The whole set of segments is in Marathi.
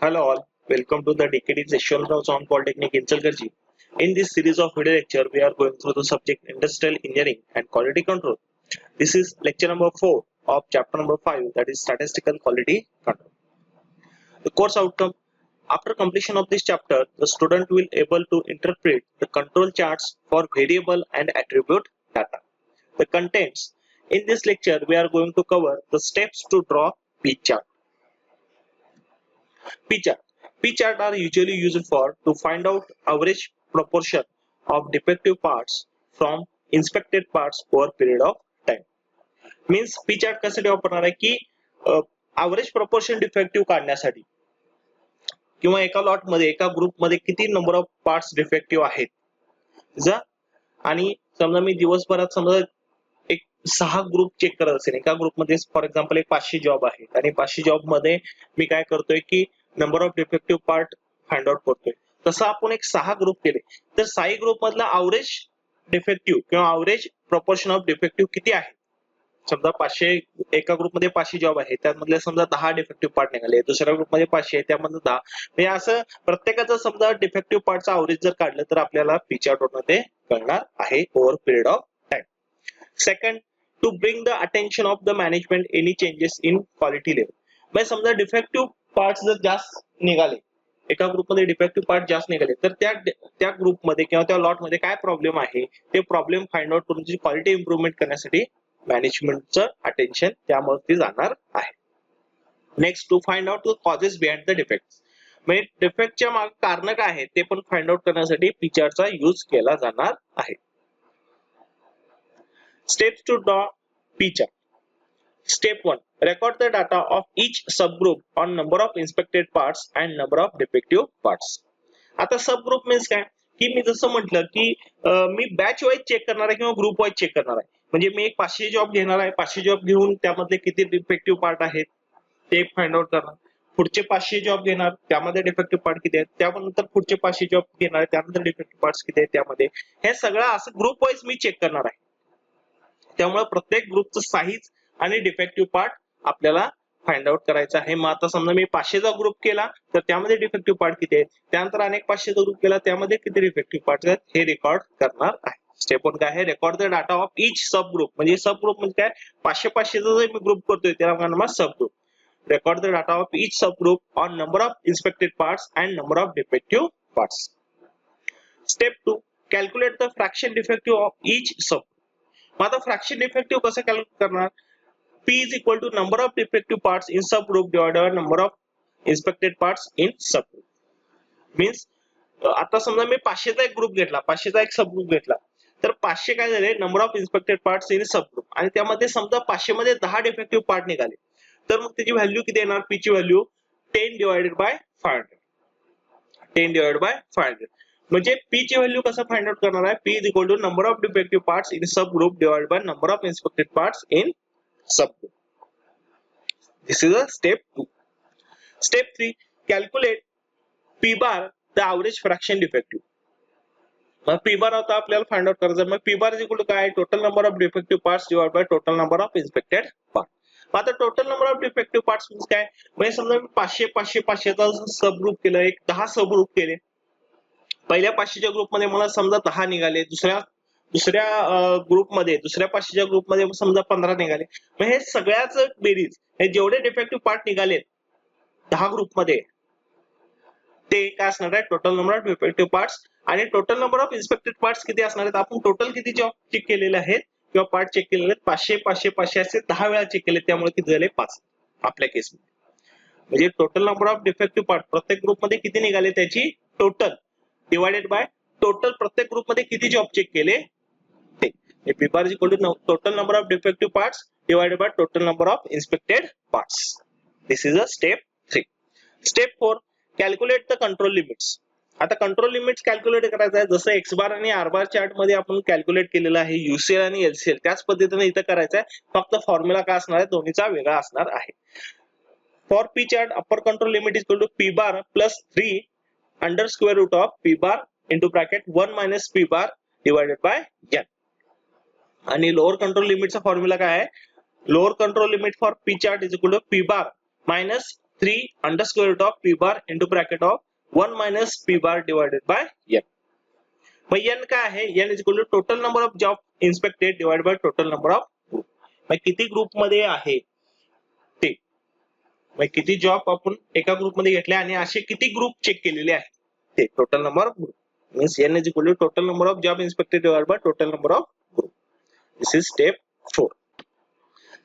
Hello all, welcome to the DKD session of Sound Polytechnic Inchalgarji. In this series of video lecture, we are going through the subject Industrial Engineering and Quality Control. This is lecture number 4 of chapter number 5, that is Statistical Quality Control. The course outcome: after completion of this chapter, the student will able to interpret the control charts for variable and attribute data. The contents: in this lecture, we are going to cover the steps to draw P chart. P chart. P chart are usually used for to find out average proportion of defective parts from inspected parts over period of time. Means P chart कशासाठी वापरणार आहे की average proportion defective काढण्यासाठी किंवा एका लॉट मध्ये एका ग्रुप मध्ये किती नंबर ऑफ पार्ट्स डिफेक्टिव्ह आहेत आणि समजा मी दिवसभरात समजा एक 6 ग्रुप चेक करत असेल एका ग्रुप मध्ये फॉर एक्झाम्पल एक 500 जॉब आहे आणि 500 जॉब मध्ये मी काय करतोय की number of defective part find out करतोय तसं आपण एक 6 ग्रुप केले तर 6 ग्रुप मधला एव्हरेज डिफेक्टिव्ह किंवा एव्हरेज प्रोपोर्शन ऑफ डिफेक्टिव्ह किती आहे समजा 500 एका ग्रुप मध्ये 500 जॉब आहे त्यामधले समजा 10 डिफेक्टिव्ह पार्ट निघाले दुसऱ्या ग्रुप मध्ये 500 आहे त्यामध्ये 10 म्हणजे असं प्रत्येकाचं समजा डिफेक्टिव्ह पार्टचा एव्हरेज जर काढलं तर आपल्याला पी चार्ट मध्ये कळणार आहे over period of time. Second, to bring the attention of the management any changes in quality level. म्हणजे समजा डिफेक्टिव्ह पार्ट्स जर जास्त निघाले एका ग्रुप मध्ये डिफेक्टिव्ह पार्ट जास्त निघाले तर त्या ग्रुप मध्ये किंवा त्या लॉट मध्ये काय प्रॉब्लेम आहे ते प्रॉब्लेम फाइंड आउट करून त्याची क्वालिटी इम्प्रूव्हमेंट करण्यासाठी मॅनेजमेंटचं अटेन्शन त्यामध्ये जाणार आहे. Next, to find out the causes behind the defect. म्हणजे डिफेक्टच्या मागे कारण काय आहे ते पण फाइंड आउट करण्यासाठी पी चार्टचा यूज केला जाणार आहे. Steps to draw P chart. Step 1, record the data of each subgroup on number of inspected parts and number of defective parts. आता सबग्रुप मीन्स काय की मी जसं म्हटलं की मी बॅच वाईज चेक करणार आहे किंवा ग्रुप वाईज चेक करणार आहे म्हणजे मी एक 500 जॉब घेणार आहे 500 जॉब घेऊन त्यामध्ये किती डिफेक्टिव्ह पार्ट आहेत ते फाइंड आउट करणार पुढचे 500 जॉब घेणार त्यामध्ये डिफेक्टिव्ह पार्ट किती आहेत त्यानंतर पुढचे 500 जॉब घेणार त्यानंतर डिफेक्टिव्ह पार्ट्स किती आहेत त्यामध्ये हे सगळं असं ग्रुप वाईज मी चेक करणार आहे. त्यामुळे प्रत्येक ग्रुपचं साईज आणि डिफेक्टिव्ह पार्ट आपल्याला फाइंड आउट करायचं आहे. मग आता समजा मी 500चा ग्रुप केला तर त्यामध्ये डिफेक्टिव्ह पार्ट किती आहेत त्यानंतर अनेक 500चा ग्रुप केला त्यामध्ये किती डिफेक्टिव्ह पार्ट आहेत हे रेकॉर्ड करणार आहे. स्टेप 1 काय आहे record the data of each sub group. म्हणजे सब ग्रुप म्हणजे काय 500 जो मी ग्रुप करतोय त्याला म्हणणार subgroup. Record the data of each subgroup on number of inspected parts and number of defective parts. Step 2, calculate the fraction defective of each sub. मग आता फ्रॅक्शन डिफेक्टिव्ह कसं कॅल्क्युलेट करणार P is equal to number of defective parts in subgroup divided by number of inspected parts in subgroup. Means आता समजा मी 500चा एक ग्रुप घेतला 500चा एक सबग्रुप घेतला तर 500 काय झाले number of inspected parts in subgroup आणि त्यामध्ये समजा 500 मध्ये 10 डिफेक्टिव्ह पार्ट निघाले तर मग त्याची व्हॅल्यू किती येणार P ची value 10 divided by 500. 10 divided by 500 म्हणजे P ची व्हॅल्यू कसं फाइंड आउट करणार आहे P is equal to number of defective parts in subgroup divided by number of inspected parts in subgroup. This is a step 2. Step 3, calculate P bar the average fraction defective. मग P bar आता आपल्याला फाइंड आउट करायचं मग P bar is equal to काय total number of defective parts divide by total number of inspected part. आता total number of defective parts म्हणजे काय म्हणजे समजा मी 500 500 500चा सब ग्रुप केला एक 10 सब ग्रुप केले पहिल्या 500च्या ग्रुप मध्ये मला समजा 10 निघाले दुसऱ्या ग्रुप मध्ये दुसऱ्या 500च्या ग्रुप मध्ये समजा 15 निघाले मग हे सगळ्याच बेरीज हे जेवढे डिफेक्टिव्ह पार्ट निघाले 10 ग्रुप मध्ये ते काय असणार आहे total number of defective parts आणि total number of inspected parts किती असणार आहेत आपण टोटल किती जॉब चेक केलेले आहेत किंवा पार्ट चेक केलेले आहेत 500 500 500 असे 10 वेळा चेक केले त्यामुळे किती झाले 5 आपल्या केसमध्ये म्हणजे total number of defective part प्रत्येक ग्रुप मध्ये किती निघाले त्याची टोटल डिवाइडेड बाय टोटल प्रत्येक ग्रुप मध्ये किती जॉब चेक केले P bar is equal to total number of defective parts divided by total number of inspected parts. This is a step 3. Step 4, calculate the control limits. आता कंट्रोल लिमिट्स कॅल्क्युलेट करायचं आहे जसं एक्स बार आणि आर बार चार्ट मध्ये आपण कॅल्क्युलेट केलेलं आहे युसीएल आणि एलसीएल त्याच पद्धतीने इथं करायचं आहे फक्त फॉर्म्युला काय असणार आहे दोन्हीचा वेगळा असणार आहे. For P chart upper control limit is equal to P bar plus 3 under square root of P bar into bracket 1 minus P bar divided by n. आणि लोअर कंट्रोल लिमिटचा फॉर्म्युला काय आहे lower control limit for P chart is equal to P bar minus 3 under square root of p bar into bracket of 1 minus p bar divided by n. मग n काय आहे? n is equal to total number of job inspected divided by total number of group. मग किती ग्रुप मध्ये आहे ते, मग किती जॉब आपण एका ग्रुप मध्ये घेतले आणि असे किती ग्रुप चेक केलेले आहेत ते total number of group. means n is equal to total number of job inspected divided by total number of group. This is step 4.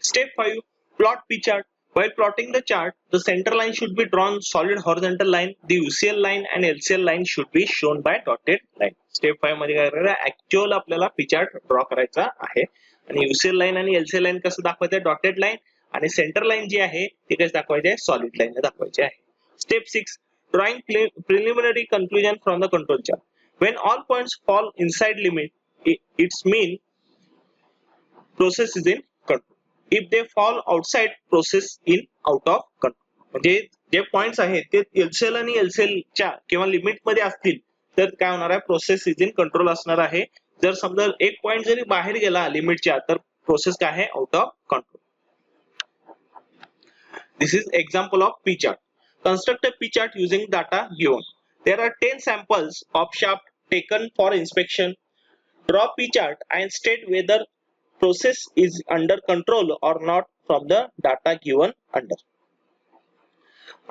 Step 5, plot P chart. While plotting the chart, the center line should be drawn solid horizontal line. The UCL line and LCL line should be shown by dotted line. Step 5 मध्ये काय करायचं, ऍक्च्युअल आपल्याला P chart ड्रॉ करायचा आहे आणि UCL लाइन आणि LCL लाइन कसं दाखवायचं, डॉटेड लाइन, आणि सेंटर लाइन जी आहे ती कशी दाखवायची आहे, सॉलिड लाइन ने दाखवायची आहे. Step 6, drawing preliminary conclusion from the control chart. When all points fall inside limit, its mean process is in control. If they fall outside, process in out of control. म्हणजे जे पॉइंट्स आहेत ते LCL आणि LCL च्या किंवा लिमिट मध्ये असतील तर काय होणार आहे, प्रोसेस इज इन कंट्रोल असणार आहे. जर समजा एक पॉइंट जरी बाहेर गेला लिमिटच्या तर प्रोसेस काय आहे, out of control. This is example of P chart. Construct a P chart using data given. There are 10 samples of shaft taken for inspection. Draw P chart and state whether process is under control or not from the data given under.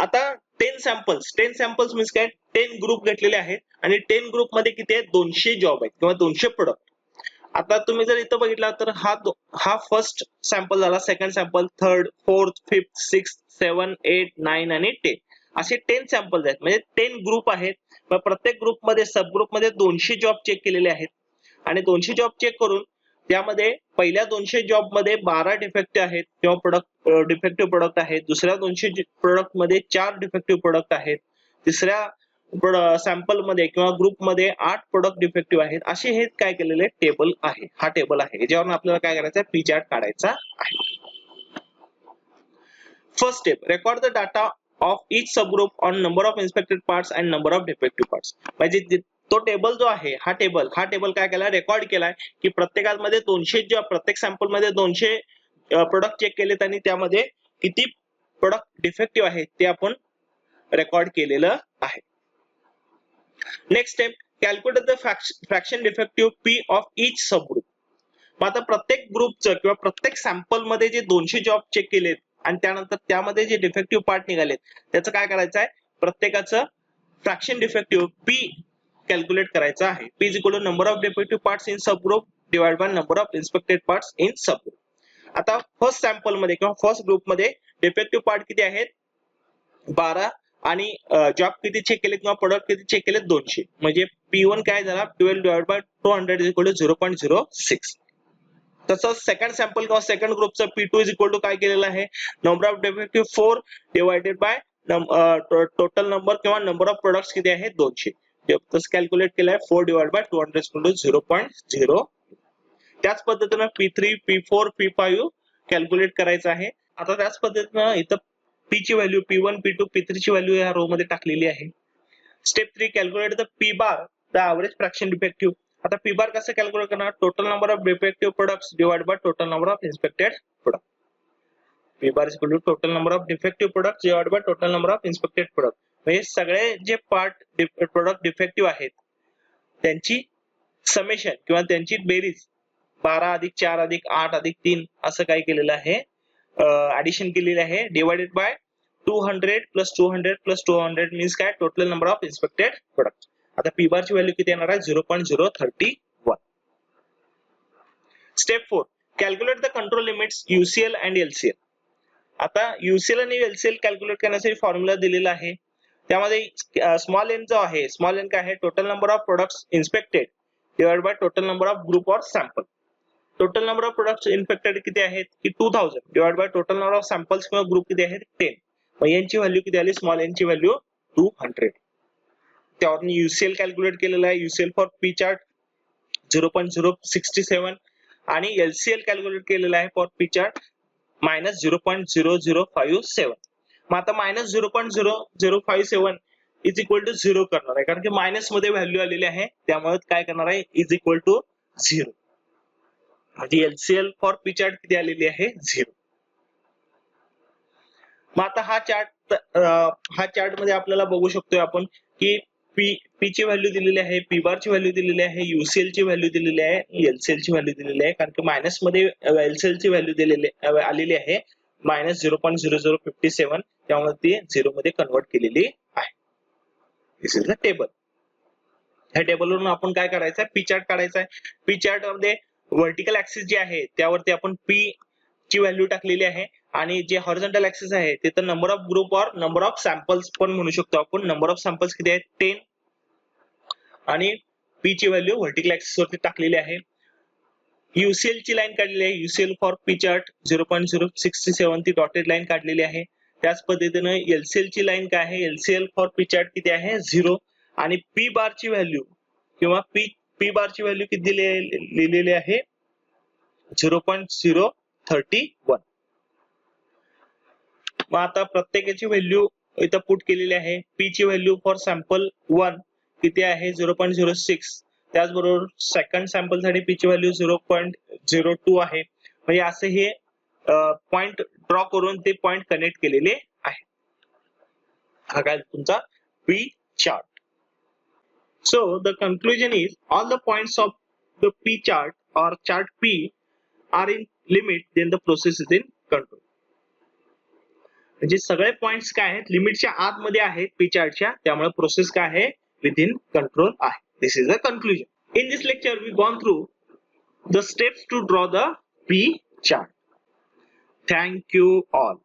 आता 10 सॅम्पल्स मीन्स काय, 10 ग्रुप घेतलेले आहेत आणि 10 ग्रुप मध्ये किती आहेत, 200 जॉब आहेत किंवा 200 प्रोडक्ट. आता तुम्ही जर इथं बघितला तर हा फर्स्ट सॅम्पल झाला, second sample, third, fourth, fifth, sixth, 7, 8, 9 आणि 10 असे 10 सॅम्पल्स आहेत. म्हणजे 10 ग्रुप आहेत. मग प्रत्येक ग्रुप मध्ये सब ग्रुप मध्ये 200 जॉब चेक केलेले आहेत आणि 200 जॉब चेक करून त्यामध्ये पहिल्या 200 जॉब मध्ये 12 डिफेक्टिव्ह आहेत किंवा प्रोडक्ट डिफेक्टिव्ह प्रोडक्ट आहेत. दुसऱ्या 200 प्रोडक्ट मध्ये 4 डिफेक्टिव्ह प्रोडक्ट आहेत. तिसऱ्या सॅम्पल मध्ये किंवा ग्रुप मध्ये 8 प्रोडक्ट डिफेक्टिव्ह आहेत. असे हे काय केलेले टेबल आहे, हा टेबल आहे ज्यावरून आपल्याला काय करायचं आहे, पी चार्ट काढायचा आहे. First step, record the data of each subgroup on number of inspected parts and number of defective parts. म्हणजे तो टेबल जो आहे हा टेबल काय केला, रेकॉर्ड केलाय की प्रत्येकामध्ये 200 जॉब, प्रत्येक सॅम्पल मध्ये 200 प्रोडक्ट चेक केलेत आणि त्यामध्ये किती प्रोडक्ट डिफेक्टिव्ह आहेत ते आपण रेकॉर्ड केलेलं आहे. Next step, calculate the fraction defective P of each subgroup. मग आता प्रत्येक ग्रुपचं किंवा प्रत्येक सॅम्पल मध्ये जे 200 जॉब चेक केलेत आणि त्यानंतर त्यामध्ये जे डिफेक्टिव्ह पार्ट निघालेत त्याचं काय करायचं आहे, प्रत्येकाचं फ्रॅक्शन डिफेक्टिव्ह पी कॅल्क्युलेट करायचा आहे. P is equal to number of defective parts in subgroup divided by number of inspected parts in subgroup. आता फर्स्ट सॅम्पल मध्ये किंवा फर्स्ट ग्रुप मध्ये डिफेक्टिव्ह पार्ट किती आहेत, 12 आणि जॉब किती चेक केले किंवा प्रोडक्ट किती चेक केले, 200. म्हणजे P1 काय झाला, 12 divided by 200 is equal to 0.06. तसंच सेकंड सॅम्पल किंवा सेकंड ग्रुपचं P2 is equal to काय केलेलं आहे, number of defective 4 divided by total number किंवा नंबर ऑफ प्रोडक्ट्स किती आहेत, 200. तसं कॅल्क्युलेट केलाय 4 divide by 200 is equal to 0.0. त्याच पद्धतीने P3, P4, P5 कॅल्क्युलेट करायचं आहे. आता त्याच पद्धतीने इथं P ची व्हॅल्यू, P1, P2, P3 ची व्हॅल्यू या रो मध्ये टाकलेली आहे. Step 3, calculate the P bar, the average fraction defective. आता P बार कसं कॅल्क्युलेट करणार, total number of defective products divide by total number of inspected product. P bar is equal to total number of defective products divide by total number of inspected product. म्हणजे सगळे जे पार्ट प्रोडक्ट डिफेक्टिव्ह आहेत त्यांची समेशन किंवा त्यांची बेरीज 12 अधिक 4 अधिक 8 अधिक 3 असं काय केलेलं आहे, ऍडिशन केलेली आहे, divided by 200 plus 200 plus 200 means काय, total number of inspected product. आता P बार ची व्हॅल्यू किती येणार आहे, 0.031. Step 4, calculate the control limits UCL and LCL. आता UCL आणि LCL कॅल्क्युलेट करण्यासाठी फॉर्म्युला दिलेला आहे. त्यामध्ये स्मॉल एन जो आहे, स्मॉल एन काय आहे, total number of products inspected divide by total number of group or sample. Total number of products inspected किती आहेत की 2000 divide by total number of samples किंवा ग्रुप किती आहेत 10. मग यांची व्हॅल्यू किती आली, स्मॉल एन ची व्हॅल्यू 200. त्यावरून UCL कॅल्क्युलेट केलेला आहे. UCL फॉर P चार्ट 0.067 आणि LCL कॅल्क्युलेट केलेला आहे फॉर P चार्ट -0.0057. मग आता -0.0057 इज इक्वल टू 0 करणार आहे कारण की मायनस मध्ये व्हॅल्यू आलेली आहे, त्यामुळे काय करणार आहे, इज इक्वल टू 0. म्हणजे LCL फॉर P चार्ट किती आलेली आहे, 0. मग आता हा चार्ट हा चार्ट मध्ये आपल्याला बघू शकतोय आपण की पी ची व्हॅल्यू दिलेली आहे, पी बार ची व्हॅल्यू दिलेली आहे, युसीएल ची व्हॅल्यू दिलेली आहे, एलसीएल ची व्हॅल्यू दिलेली आहे. कारण की मायनस मध्ये एलसीएल ची व्हॅल्यू दिलेली आलेली आहे -0.0057, त्यामुळे ती 0 मध्ये कन्वर्ट केलेली आहे. This is the table. ह्या टेबलवरून आपण काय करायचं आहे, पी चार्ट काढायचा आहे. पी चार्ट मध्ये व्हर्टिकल ऍक्सिस जे आहे त्यावरती आपण पी ची व्हॅल्यू टाकलेली आहे आणि जे हॉरिझॉन्टल ऍक्सिस आहे तिथं नंबर ऑफ ग्रुप और नंबर ऑफ सॅम्पल्स पण म्हणू शकतो आपण. नंबर ऑफ सॅम्पल्स किती आहेत, 10, आणि पी ची व्हॅल्यू व्हर्टिकल ऍक्सिस वरती टाकलेली आहे. युसीएल ची लाईन काढलेली आहे, युसीएल फॉर पी चार्ट 0.067 ती डॉटेड लाईन काढलेली आहे. त्याच पद्धतीने एलसीएल ची लाईन काय आहे, एलसीएल फॉर पी चार्ट किती आहे, 0, आणि पी बार ची व्हॅल्यू किंवा पी बार ची व्हॅल्यू किती लिहिलेली आहे, 0.031. मग आता प्रत्येकाची व्हॅल्यू इथं पुट केलेली आहे. पी ची व्हॅल्यू फॉर सॅम्पल 1 किती आहे, 0.06. त्याचबरोबर सेकंड सॅम्पल साठी पी ची व्हॅल्यू 0.02 आहे. म्हणजे असे हे पॉइंट ड्रॉ करून ते पॉइंट कनेक्ट केलेले आहे. हा काय तुमचा P chart. So the conclusion is all the points of the P chart or chart P are in limit, then the process is in control. म्हणजे सगळे पॉइंट्स काय आहेत, लिमिटच्या आत मध्ये आहेत पी चार्टच्या, त्यामुळे प्रोसेस काय आहे, विदिन कंट्रोल आहे. This is the conclusion. In this lecture we gone through the steps to draw the P chart. Thank you all.